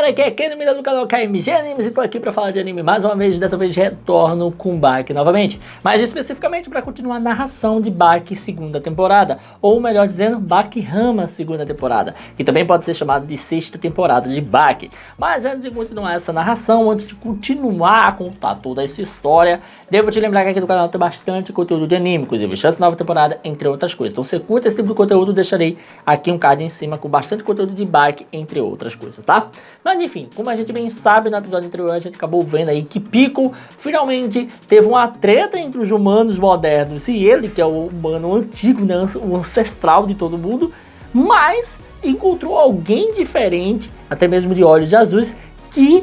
galera, aqui é Ken, Mira do canal KMG Animes e tô aqui pra falar de anime mais uma vez. Dessa vez retorno com Baki novamente, mas especificamente pra continuar a narração de Baki segunda temporada, ou melhor dizendo, Baki Hanma segunda temporada, que também pode ser chamado de sexta temporada de Baki. Mas antes de continuar essa narração, antes de continuar a contar toda essa história, devo te lembrar que aqui no canal tem bastante conteúdo de anime, inclusive chance nova temporada, entre outras coisas. Então se você curte esse tipo de conteúdo, deixarei aqui um card em cima com bastante conteúdo de Baki, entre outras coisas, tá? Mas enfim, como a gente bem sabe, no episódio anterior a gente acabou vendo aí que Piccolo finalmente teve uma treta entre os humanos modernos e ele, que é o humano antigo, né, o ancestral de todo mundo, mas encontrou alguém diferente, até mesmo de olhos azuis, que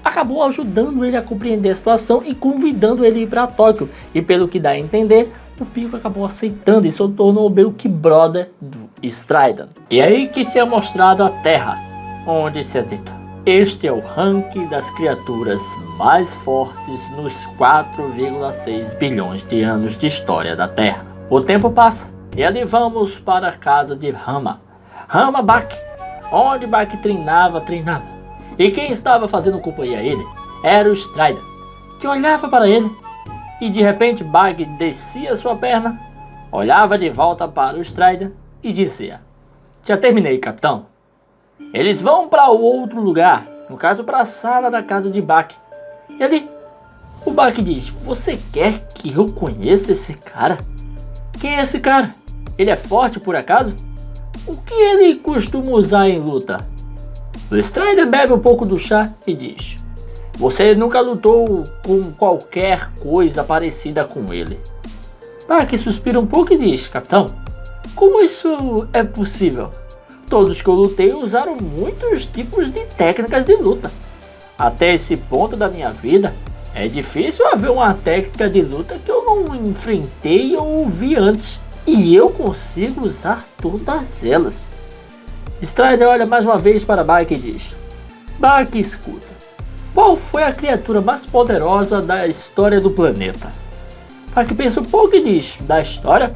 acabou ajudando ele a compreender a situação e convidando ele a ir para Tóquio. E pelo que dá a entender, o Piccolo acabou aceitando e se tornou meio que brother do Strider. E aí que se é mostrado a Terra, onde se é dito: este é o ranking das criaturas mais fortes nos 4,6 bilhões de anos de história da Terra. O tempo passa e ali vamos para a casa de Hanma Baki, onde Baki treinava. E quem estava fazendo companhia a ele era o Strider, que olhava para ele e de repente Baki descia sua perna, olhava de volta para o Strider e dizia: já terminei, capitão. Eles vão para o outro lugar, no caso para a sala da casa de Baki. E ali o Baki diz: você quer que eu conheça esse cara? Quem é esse cara? Ele é forte por acaso? O que ele costuma usar em luta? O Strider bebe um pouco do chá e diz: você nunca lutou com qualquer coisa parecida com ele. Baki suspira um pouco e diz: capitão, como isso é possível? Todos que eu lutei usaram muitos tipos de técnicas de luta. Até esse ponto da minha vida, é difícil haver uma técnica de luta que eu não enfrentei ou vi antes. E eu consigo usar todas elas. Strider olha mais uma vez para Baki e diz: Baki, escuta. Qual foi a criatura mais poderosa da história do planeta? Baki pensa um pouco e diz: da história?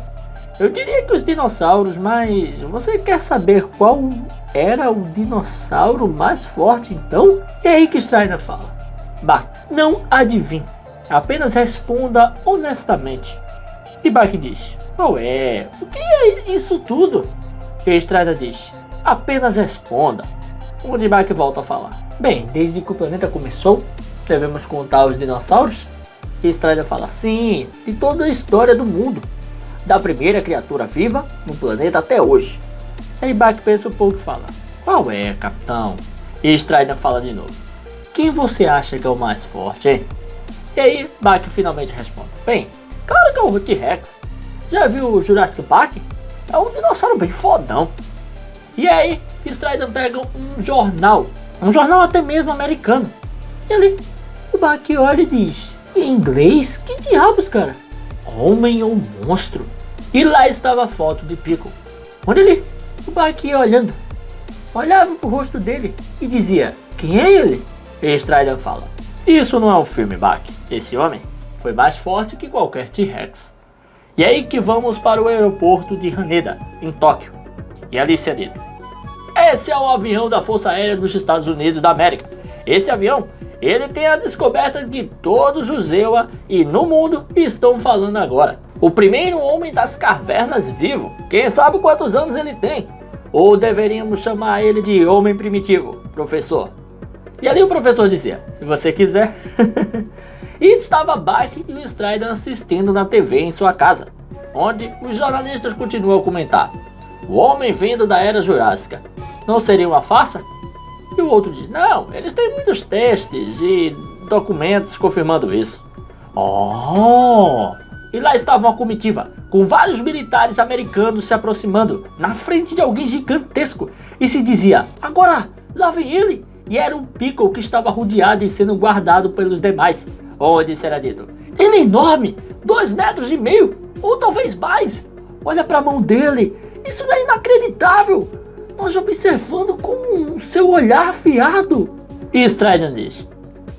Eu diria que os dinossauros, mas você quer saber qual era o dinossauro mais forte então? E aí que Strider fala: Baki, não adivinhe, apenas responda honestamente. E Baki diz: qual é? O que é isso tudo? E Strider diz: apenas responda. Onde Baki volta a falar: bem, desde que o planeta começou, devemos contar os dinossauros? E Strider fala: sim, de toda a história do mundo, da primeira criatura viva no planeta até hoje. Aí Baki pensa um pouco e fala: qual é, capitão? E Strider fala de novo: quem você acha que é o mais forte, hein? E aí Baki finalmente responde: bem, claro que é o T-Rex. Já viu o Jurassic Park? É um dinossauro bem fodão. E aí Strider pega um jornal até mesmo americano. E ali o Baki olha e diz: em inglês? Que diabos, cara? Homem ou monstro? E lá estava a foto de Piccolo, onde ele, o Baki ia olhando, olhava pro rosto dele e dizia: quem é ele? E Strider fala: isso não é um filme, Baki. Esse homem foi mais forte que qualquer T-Rex. E aí que vamos para o aeroporto de Haneda, em Tóquio. E ali se é dito: esse é o avião da Força Aérea dos Estados Unidos da América. Esse avião, ele tem a descoberta de todos os Ewa e no mundo estão falando agora. O primeiro homem das cavernas vivo. Quem sabe quantos anos ele tem? Ou deveríamos chamar ele de homem primitivo, professor. E ali o professor dizia: se você quiser. E estava Baki e o Strider assistindo na TV em sua casa, onde os jornalistas continuam a comentar: o homem vindo da Era Jurássica. Não seria uma farsa? E o outro diz: não, eles têm muitos testes e documentos confirmando isso. Oh! E lá estava uma comitiva, com vários militares americanos se aproximando, na frente de alguém gigantesco, e se dizia: agora, lá vem ele! E era um Piccolo que estava rodeado e sendo guardado pelos demais, onde será dito: ele é enorme, 2,5 metros, ou talvez mais. Olha para a mão dele, isso é inacreditável. Nós observando com seu olhar afiado. E Strider diz: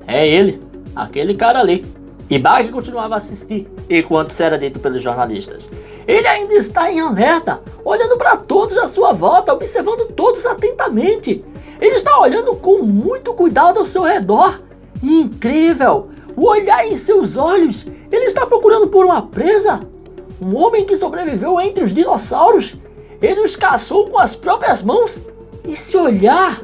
é ele, aquele cara ali. E Baki continuava a assistir, enquanto era dito pelos jornalistas: ele ainda está em alerta, olhando para todos à sua volta, observando todos atentamente. Ele está olhando com muito cuidado ao seu redor. Incrível! O olhar em seus olhos. Ele está procurando por uma presa. Um homem que sobreviveu entre os dinossauros. Ele os caçou com as próprias mãos. Esse olhar.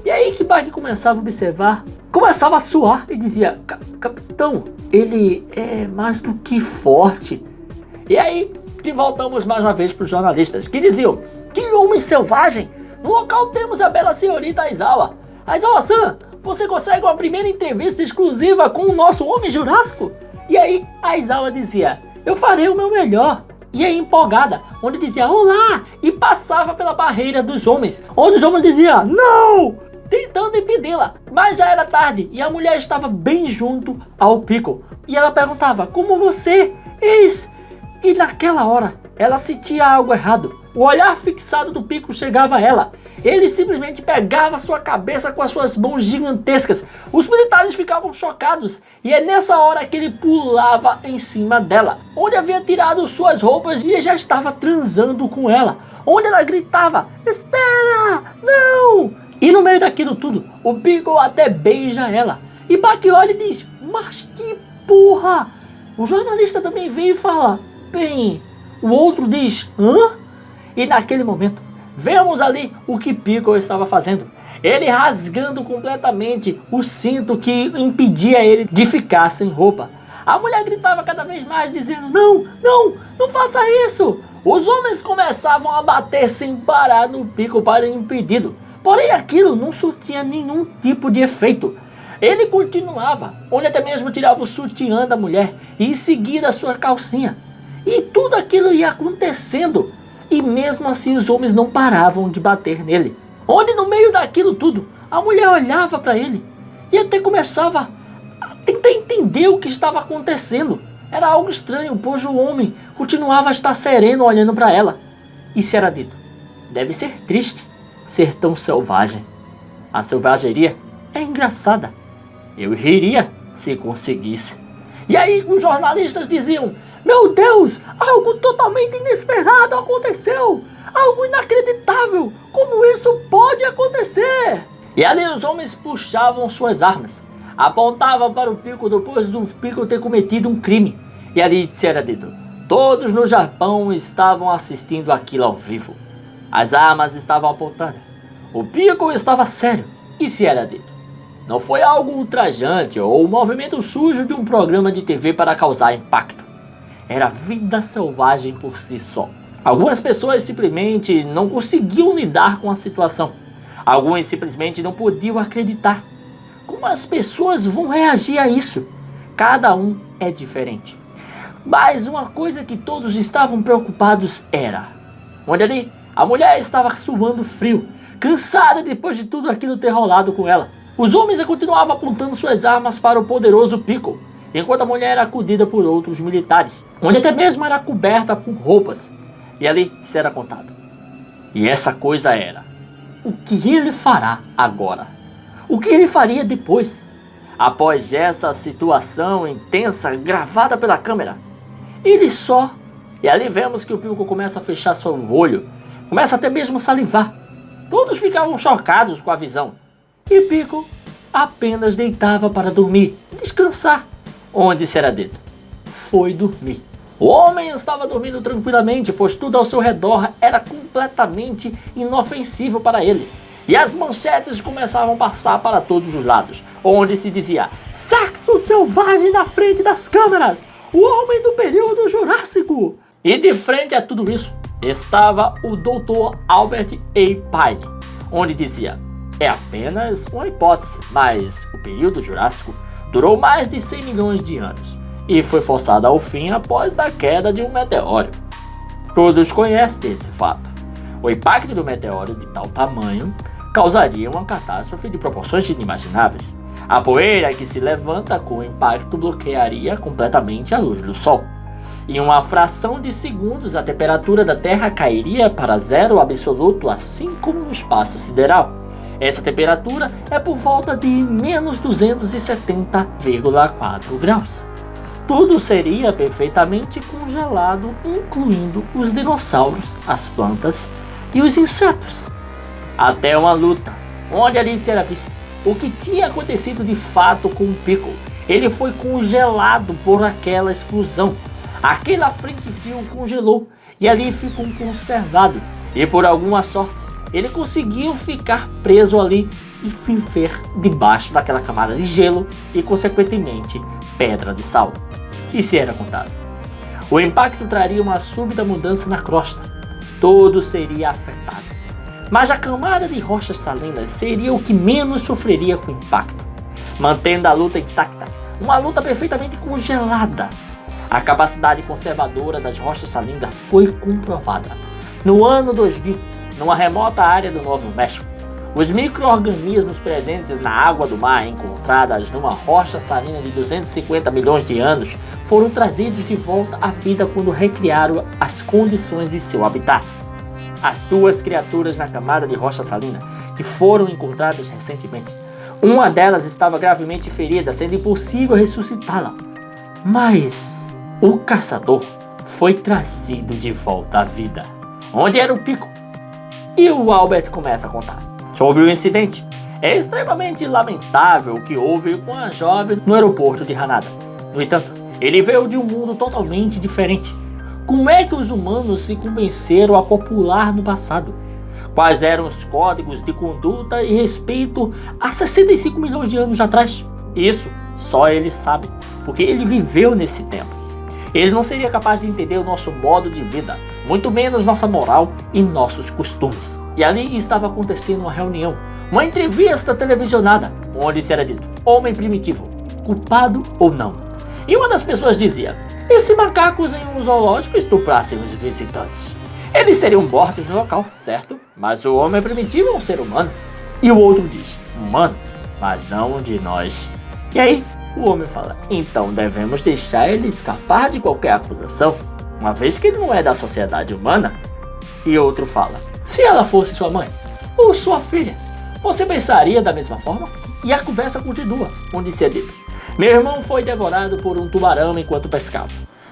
E aí que Bug começava a observar. Começava a suar e dizia: Capitão, ele é mais do que forte. E aí que voltamos mais uma vez para os jornalistas, que diziam: que homem selvagem! No local temos a bela senhorita Aizawa. Aizawa-san, você consegue uma primeira entrevista exclusiva com o nosso homem jurássico? E aí a Aizawa dizia: eu farei o meu melhor. E aí empolgada, onde dizia olá, e passava pela barreira dos homens, onde os homens diziam não, tentando impedi-la. Mas já era tarde e a mulher estava bem junto ao Pico. E ela perguntava: como você? Eis. E naquela hora, ela sentia algo errado. O olhar fixado do Pico chegava a ela. Ele simplesmente pegava sua cabeça com as suas mãos gigantescas. Os militares ficavam chocados. E é nessa hora que ele pulava em cima dela, onde havia tirado suas roupas e já estava transando com ela. Onde ela gritava: espera, não! E no meio daquilo tudo, o Pico até beija ela. E Bug olha e diz: mas que porra! O jornalista também veio e fala: bem, o outro diz: hã? E naquele momento, vemos ali o que Pico estava fazendo. Ele rasgando completamente o cinto que impedia ele de ficar sem roupa. A mulher gritava cada vez mais dizendo: não, não, não faça isso! Os homens começavam a bater sem parar no Pico para impedi-lo. Porém aquilo não surtia nenhum tipo de efeito. Ele continuava, onde até mesmo tirava o sutiã da mulher e em seguida a sua calcinha. E tudo aquilo ia acontecendo. E mesmo assim os homens não paravam de bater nele. Onde no meio daquilo tudo, a mulher olhava para ele e até começava a tentar entender o que estava acontecendo. Era algo estranho, pois o homem continuava a estar sereno olhando para ela. E se era dito: deve ser triste ser tão selvagem. A selvageria é engraçada. Eu riria se conseguisse. E aí os jornalistas diziam: meu Deus, algo totalmente inesperado aconteceu! Algo inacreditável! Como isso pode acontecer? E ali os homens puxavam suas armas, apontavam para o Pico depois do Pico ter cometido um crime. E ali se era dito: todos no Japão estavam assistindo aquilo ao vivo. As armas estavam apontadas. O Pico estava sério. E se era dito: não foi algo ultrajante ou um movimento sujo de um programa de TV para causar impacto. Era vida selvagem por si só. Algumas pessoas simplesmente não conseguiam lidar com a situação. Alguns simplesmente não podiam acreditar. Como as pessoas vão reagir a isso? Cada um é diferente. Mas uma coisa que todos estavam preocupados era: onde ali a mulher estava suando frio, cansada depois de tudo aquilo ter rolado com ela. Os homens continuavam apontando suas armas para o poderoso Pico, enquanto a mulher era acudida por outros militares, onde até mesmo era coberta com roupas. E ali se era contado. E essa coisa era: o que ele fará agora? O que ele faria depois? Após essa situação intensa gravada pela câmera, ele só... E ali vemos que o Pico começa a fechar seu olho, começa até mesmo a salivar. Todos ficavam chocados com a visão. E Pico apenas deitava para dormir, descansar. Onde será dito? Foi dormir. O homem estava dormindo tranquilamente, pois tudo ao seu redor era completamente inofensivo para ele. E as manchetes começavam a passar para todos os lados, onde se dizia: sexo selvagem na frente das câmeras, o homem do período jurássico. E de frente a tudo isso, estava o Dr. Albert A. Pine, onde dizia: é apenas uma hipótese, mas o período jurássico durou mais de 100 milhões de anos e foi forçado ao fim após a queda de um meteoro. Todos conhecem esse fato. O impacto do meteoro de tal tamanho causaria uma catástrofe de proporções inimagináveis. A poeira que se levanta com o impacto bloquearia completamente a luz do Sol. Em uma fração de segundos, a temperatura da Terra cairia para zero absoluto, assim como no espaço sideral. Essa temperatura é por volta de menos 270,4 graus. Tudo seria perfeitamente congelado, incluindo os dinossauros, as plantas e os insetos. Até uma luta, onde ali se era visto o que tinha acontecido de fato com o Piccolo. Ele foi congelado por aquela explosão. Aquele à frente fio congelou e ali ficou conservado. E por alguma sorte, ele conseguiu ficar preso ali e viver debaixo daquela camada de gelo e consequentemente pedra de sal. E se era contado. O impacto traria uma súbita mudança na crosta. Todo seria afetado. Mas a camada de rochas salinas seria o que menos sofreria com o impacto, mantendo a luta intacta, uma luta perfeitamente congelada. A capacidade conservadora das rochas salinas foi comprovada. No ano 2000, numa remota área do Novo México, os micro-organismos presentes na água do mar encontradas numa rocha salina de 250 milhões de anos foram trazidos de volta à vida quando recriaram as condições de seu habitat. As duas criaturas na camada de rocha salina que foram encontradas recentemente, uma delas estava gravemente ferida, sendo impossível ressuscitá-la. Mas o caçador foi trazido de volta à vida. Onde era o Piccolo? E o Albert começa a contar sobre o incidente. É extremamente lamentável o que houve com a jovem no aeroporto de Hanada. No entanto, ele veio de um mundo totalmente diferente. Como é que os humanos se convenceram a copular no passado? Quais eram os códigos de conduta e respeito há 65 milhões de anos atrás? Isso só ele sabe, porque ele viveu nesse tempo. Ele não seria capaz de entender o nosso modo de vida, muito menos nossa moral e nossos costumes. E ali estava acontecendo uma reunião, uma entrevista televisionada, onde se era dito: homem primitivo, culpado ou não? E uma das pessoas dizia: e se macacos em um zoológico estuprassem os visitantes? Eles seriam mortos no local, certo? Mas o homem primitivo é um ser humano. E o outro diz: humano, mas não um de nós. E aí, o homem fala: então devemos deixar ele escapar de qualquer acusação, uma vez que ele não é da sociedade humana. E outro fala: se ela fosse sua mãe ou sua filha, você pensaria da mesma forma? E a conversa continua, onde se é dito: meu irmão foi devorado por um tubarão enquanto pescava.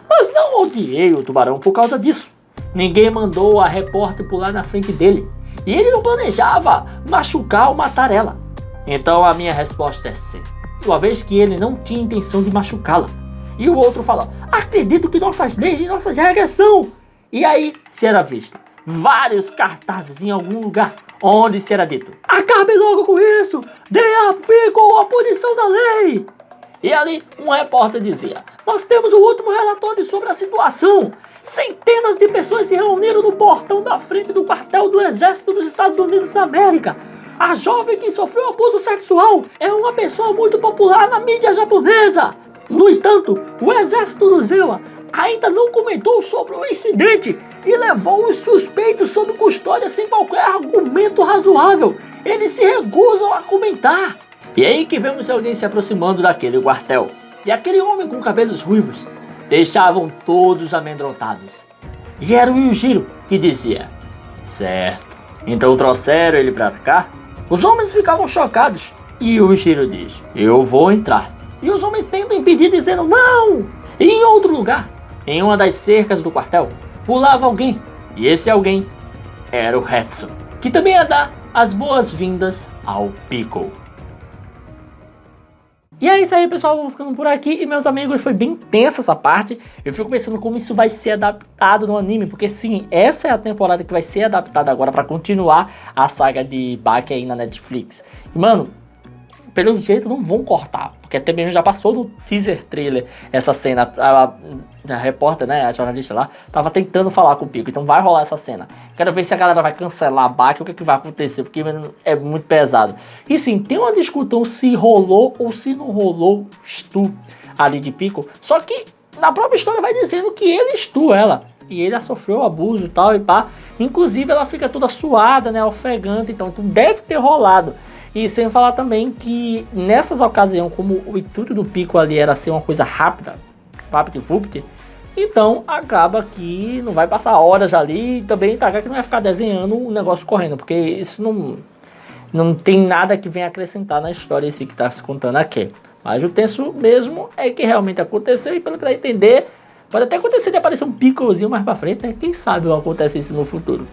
Mas não odiei o tubarão por causa disso. Ninguém mandou a repórter pular na frente dele. E ele não planejava machucar ou matar ela. Então a minha resposta é sim, uma vez que ele não tinha intenção de machucá-la. E o outro fala: acredito que nossas leis e nossas regras são. E aí se era visto vários cartazes em algum lugar, onde se era dito: acabe logo com isso, dê a Piccolo a punição da lei. E ali um repórter dizia: nós temos o último relatório sobre a situação. Centenas de pessoas se reuniram no portão da frente do quartel do Exército dos Estados Unidos da América. A jovem que sofreu abuso sexual é uma pessoa muito popular na mídia japonesa. No entanto, o Exército do Zewa ainda não comentou sobre o incidente e levou os suspeitos sob custódia sem qualquer argumento razoável. Eles se recusam a comentar. E aí que vemos alguém se aproximando daquele quartel. E aquele homem com cabelos ruivos deixavam todos amedrontados. E era o Yujiro que dizia: certo, então trouxeram ele pra cá? Os homens ficavam chocados. E o Yujiro diz: eu vou entrar. E os homens tentam impedir, dizendo não. E em outro lugar, em uma das cercas do quartel, pulava alguém. E esse alguém era o Hetsu, que também ia dar as boas-vindas ao Piccolo. E é isso aí, pessoal, vou ficando por aqui. E meus amigos, foi bem tensa essa parte. Eu fico pensando como isso vai ser adaptado no anime, porque sim, essa é a temporada que vai ser adaptada agora pra continuar a saga de Baki aí na Netflix. E, mano, pelo jeito não vão cortar, porque até mesmo já passou no teaser trailer essa cena. A repórter, né, a jornalista lá, tava tentando falar com o Pico, então vai rolar essa cena. Quero ver se a galera vai cancelar a Baki, o que vai acontecer, porque é muito pesado. E sim, tem uma discussão se rolou ou se não rolou Stu ali de Pico, só que na própria história vai dizendo que ele Stu ela, e ele sofreu abuso e tal, e pá. Inclusive ela fica toda suada, né, ofegante, então deve ter rolado. E sem falar também que nessas ocasiões, como o intuito do Pico ali era ser uma coisa rápida, vapt-vupt, então acaba que não vai passar horas ali, e também que não vai ficar desenhando o negócio correndo, porque isso não tem nada que venha acrescentar na história em si que está se contando aqui. Mas o tenso mesmo é que realmente aconteceu, e pelo que dá a entender, pode até acontecer de aparecer um Piccolozinho mais pra frente, né? Quem sabe acontece isso no futuro.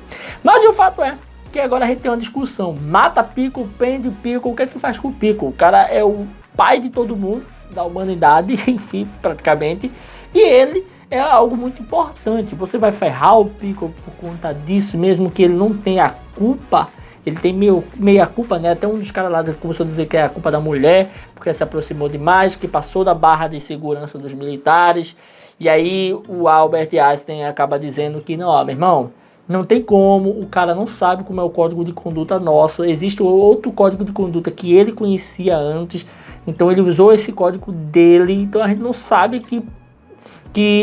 Mas o fato é que agora a gente tem uma discussão. Mata Piccolo, prende Piccolo, o que é que faz com o Piccolo? O cara é o pai de todo mundo, da humanidade, enfim, praticamente. E ele é algo muito importante. Você vai ferrar o Piccolo por conta disso, mesmo que ele não tenha culpa. Ele tem meia culpa, né? Até um dos caras lá começou a dizer que é a culpa da mulher, porque se aproximou demais, que passou da barra de segurança dos militares. E aí o Albert Einstein acaba dizendo que não, ó, meu irmão, não tem como, o cara não sabe como é o código de conduta nosso. Existe outro código de conduta que ele conhecia antes, então ele usou esse código dele, então a gente não sabe que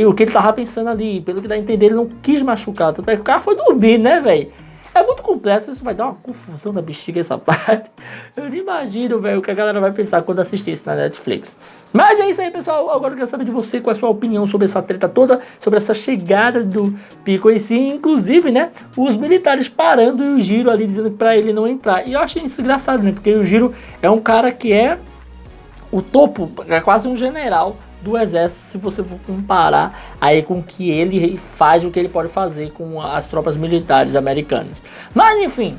o que ele tava pensando ali. Pelo que dá a entender, ele não quis machucar, tanto é que o cara foi dormir, né, velho? É muito complexo, isso vai dar uma confusão da bexiga essa parte. Eu não imagino, velho, o que a galera vai pensar quando assistir isso na Netflix. Mas é isso aí, pessoal. Agora eu quero saber de você qual é a sua opinião sobre essa treta toda, sobre essa chegada do Piccolo em si. Inclusive, né, os militares parando e o Jiro ali dizendo pra ele não entrar. E eu achei isso engraçado, né, porque o Jiro é um cara que é o topo, é quase um general do exército, se você for comparar aí com o que ele faz, o que ele pode fazer com as tropas militares americanas. Mas enfim,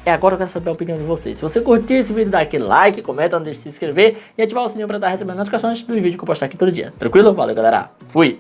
agora eu quero saber a opinião de vocês. Se você curtiu esse vídeo, dá aquele like, comenta, não deixe de se inscrever e ativar o sininho para estar recebendo notificações dos vídeos que eu postar aqui todo dia. Tranquilo? Valeu, galera. Fui!